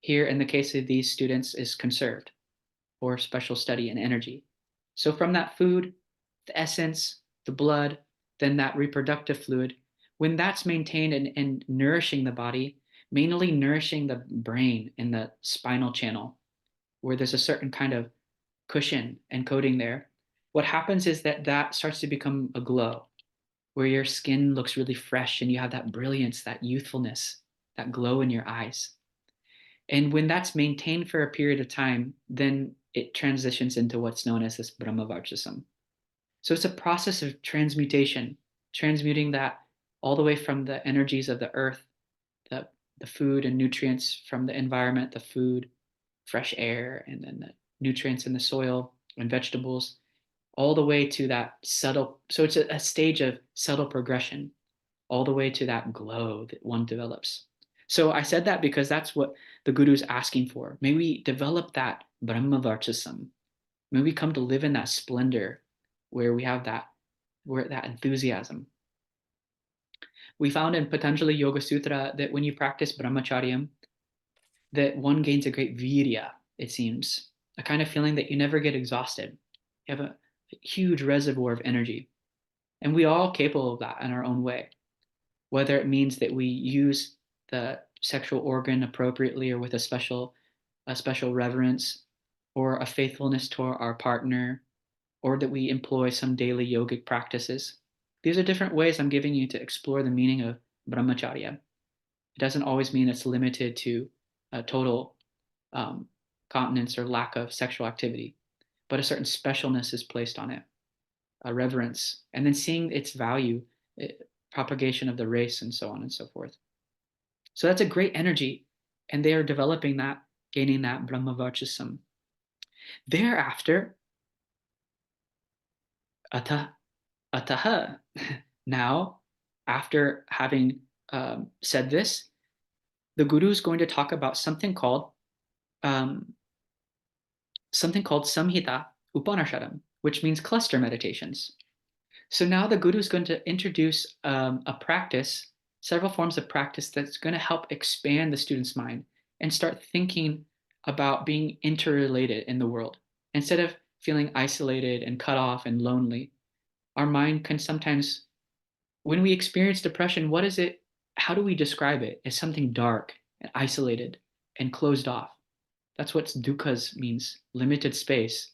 here in the case of these students is conserved for special study and energy. So from that food, the essence, the blood, then that reproductive fluid, when that's maintained and nourishing the body, mainly nourishing the brain and the spinal channel, where there's a certain kind of cushion and coating there, what happens is that starts to become a glow, where your skin looks really fresh and you have that brilliance, that youthfulness, that glow in your eyes. And when that's maintained for a period of time, then it transitions into what's known as this brahmavarchasam. So it's a process of transmutation, transmuting that all the way from the energies of the earth, the food and nutrients from the environment, the food, fresh air, and then the nutrients in the soil and vegetables, all the way to that subtle. So it's a stage of subtle progression, all the way to that glow that one develops. So I said that because that's what the Guru is asking for. May we develop that brahmavarchasam. May we come to live in that splendor where we have that enthusiasm. We found in Patanjali Yoga Sutra that when you practice brahmacharyam, that one gains a great virya, it seems, a kind of feeling that you never get exhausted. You have a huge reservoir of energy. And we are all capable of that in our own way, whether it means that we use the sexual organ appropriately or with a special reverence, or a faithfulness to our partner, or that we employ some daily yogic practices. These are different ways I'm giving you to explore the meaning of brahmacharya. It doesn't always mean it's limited to a total continence or lack of sexual activity, but a certain specialness is placed on it, a reverence, and then seeing its value, propagation of the race, and so on and so forth. So that's a great energy, and they are developing that, gaining that brahmavachasam. Thereafter, ataha. Now, after having said this, the guru is going to talk about something called Samhita Upanishadam, which means cluster meditations. So now the guru is going to introduce a practice, several forms of practice that's going to help expand the student's mind and start thinking about being interrelated in the world. Instead of feeling isolated and cut off and lonely, our mind can sometimes, when we experience depression, what is it? How do we describe it? As something dark and isolated and closed off. That's what dukkha means, limited space.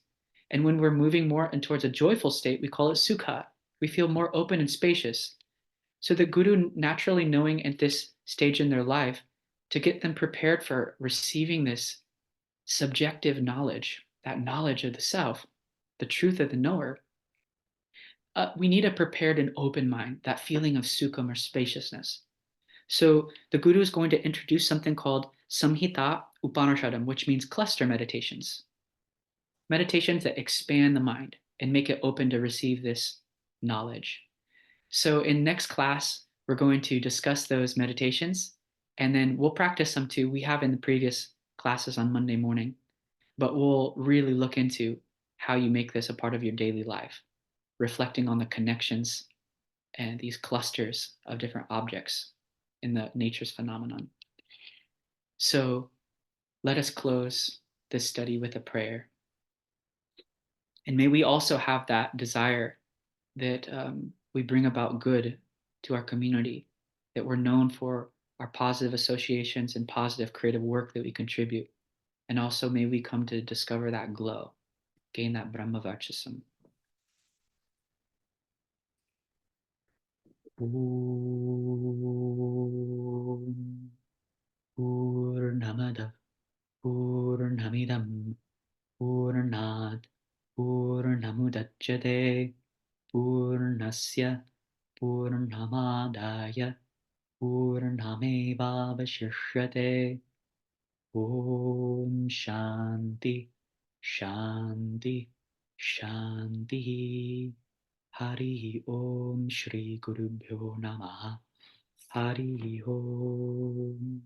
And when we're moving more and towards a joyful state, we call it sukha. We feel more open and spacious. So the guru, naturally knowing at this stage in their life, to get them prepared for receiving this subjective knowledge, that knowledge of the self, the truth of the knower, we need a prepared and open mind, that feeling of sukham or spaciousness. So the guru is going to introduce something called Samhita Upanishadam, which means cluster meditations. Meditations that expand the mind and make it open to receive this knowledge. So in next class, we're going to discuss those meditations, and then we'll practice some too. We have in the previous classes on Monday morning, but we'll really look into how you make this a part of your daily life, reflecting on the connections and these clusters of different objects in the nature's phenomenon. So let us close this study with a prayer. And may we also have that desire that we bring about good to our community, that we're known for our positive associations and positive creative work that we contribute. And also may we come to discover that glow, gain that brahmavachasam. Om Purnamada Purnamidam Purnad Purnamudachyate Purnasya Purnamadaya Purnamevavashishyate. Om Shanti Shanti Shanti. Hari Om Shri Gurubhyo Namaha. Hari Om.